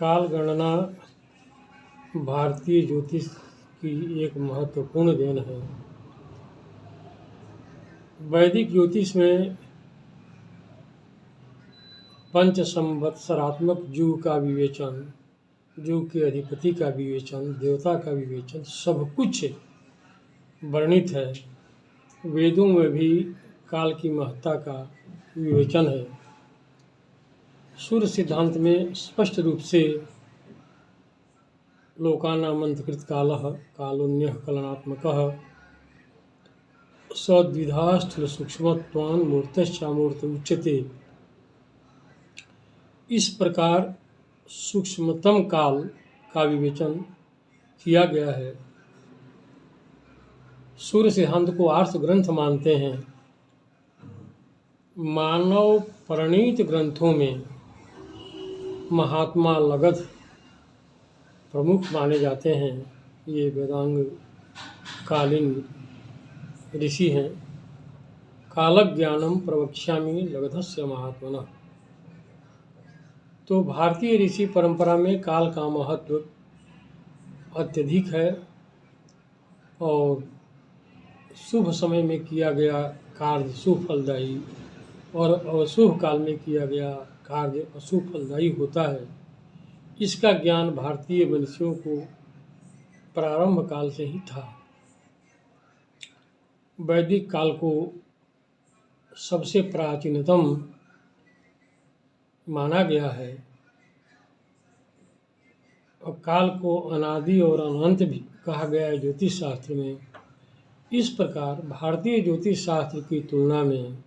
काल गणना भारतीय ज्योतिष की एक महत्वपूर्ण देन है। वैदिक ज्योतिष में पंच संवत्सरात्मक युग का विवेचन, युग के अधिपति का विवेचन, देवता का विवेचन, सब कुछ वर्णित है। वेदों में भी काल की महत्ता का विवेचन है। सूर्य सिद्धांत में स्पष्ट रूप से लोकानामंतकृत कालः कालोन्यः कलनात्मकः सद्विधा स्थूल सूक्ष्मत्वान् मूर्तश्चामूर्त उच्यते। इस प्रकार सूक्ष्मतम काल का विवेचन किया गया है। सूर्य सिद्धांत को आर्ष ग्रंथ मानते हैं। मानव प्रणीत ग्रंथों में महात्मा लगध प्रमुख माने जाते हैं। ये वेदांग कालीन ऋषि हैं। कालज्ञानम प्रवक्ष्यामि लगधस्य महात्मनः। तो भारतीय ऋषि परंपरा में काल का महत्व अत्यधिक है और शुभ समय में किया गया कार्य शुभ फलदायी और अशुभ काल में किया गया कार्य अशुभ फलदायी होता है। इसका ज्ञान भारतीय मनुष्यों को प्रारंभ काल से ही था। वैदिक काल को सबसे प्राचीनतम माना गया है और काल को अनादि और अनंत भी कहा गया है ज्योतिष शास्त्र में। इस प्रकार भारतीय ज्योतिष शास्त्र की तुलना में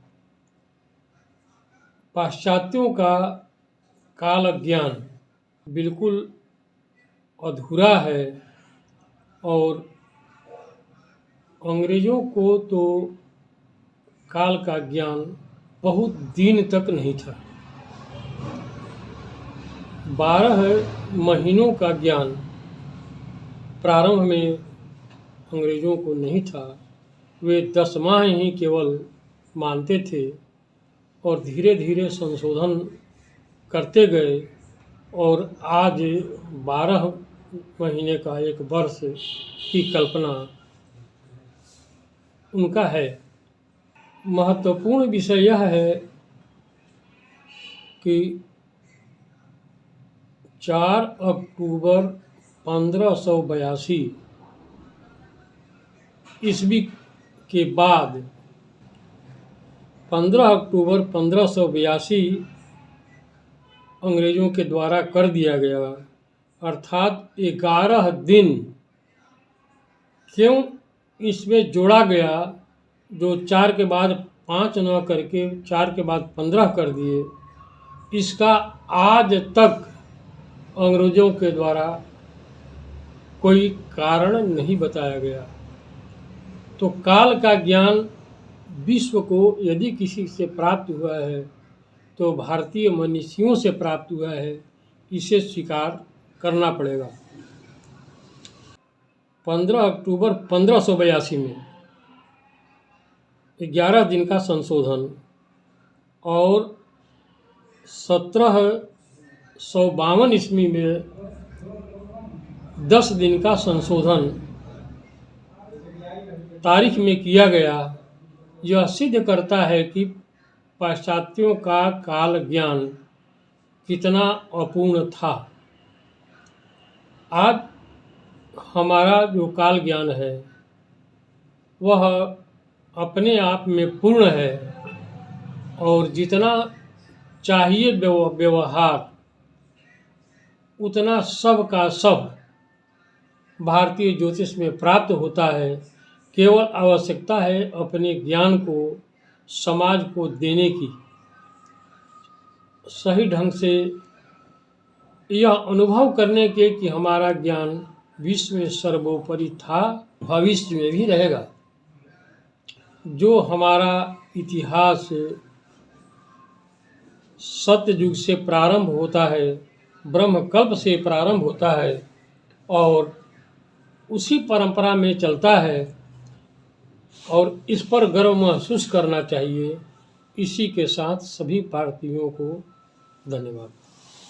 पाश्चात्यों का काल ज्ञान बिल्कुल अधूरा है और अंग्रेजों को तो काल का ज्ञान बहुत दिन तक नहीं था। 12 महीनों का ज्ञान प्रारंभ में अंग्रेजों को नहीं था। वे 10 माह ही केवल मानते थे और धीरे धीरे संशोधन करते गए और आज 12 महीने का एक वर्ष की कल्पना उनका है। महत्वपूर्ण विषय यह है कि 4 अक्टूबर 1582 ईस्वी के बाद 15 अक्टूबर 1582 अंग्रेजों के द्वारा कर दिया गया, अर्थात 11 दिन क्यों इसमें जोड़ा गया, जो 4 के बाद 5 न करके 4 के बाद 15 कर दिए, इसका आज तक अंग्रेजों के द्वारा कोई कारण नहीं बताया गया। तो काल का ज्ञान विश्व को यदि किसी से प्राप्त हुआ है तो भारतीय मनीषियों से प्राप्त हुआ है, इसे स्वीकार करना पड़ेगा। 15 अक्टूबर 1582 में 11 दिन का संशोधन और 1752 ईस्वी में 10 दिन का संशोधन तारीख में किया गया। यह सिद्ध करता है कि पाश्चात्यों का काल ज्ञान कितना अपूर्ण था। आज हमारा जो काल ज्ञान है वह अपने आप में पूर्ण है और जितना चाहिए व्यवहार उतना सब का सब भारतीय ज्योतिष में प्राप्त होता है। केवल आवश्यकता है अपने ज्ञान को समाज को देने की। सही ढंग से यह अनुभव करने के कि हमारा ज्ञान विश्व में सर्वोपरि था, भविष्य में भी रहेगा। जो हमारा इतिहास सत्ययुग से प्रारंभ होता है, ब्रह्मकल्प से प्रारंभ होता है और उसी परंपरा में चलता है और इस पर गर्व महसूस करना चाहिए। इसी के साथ सभी भारतीयों को धन्यवाद।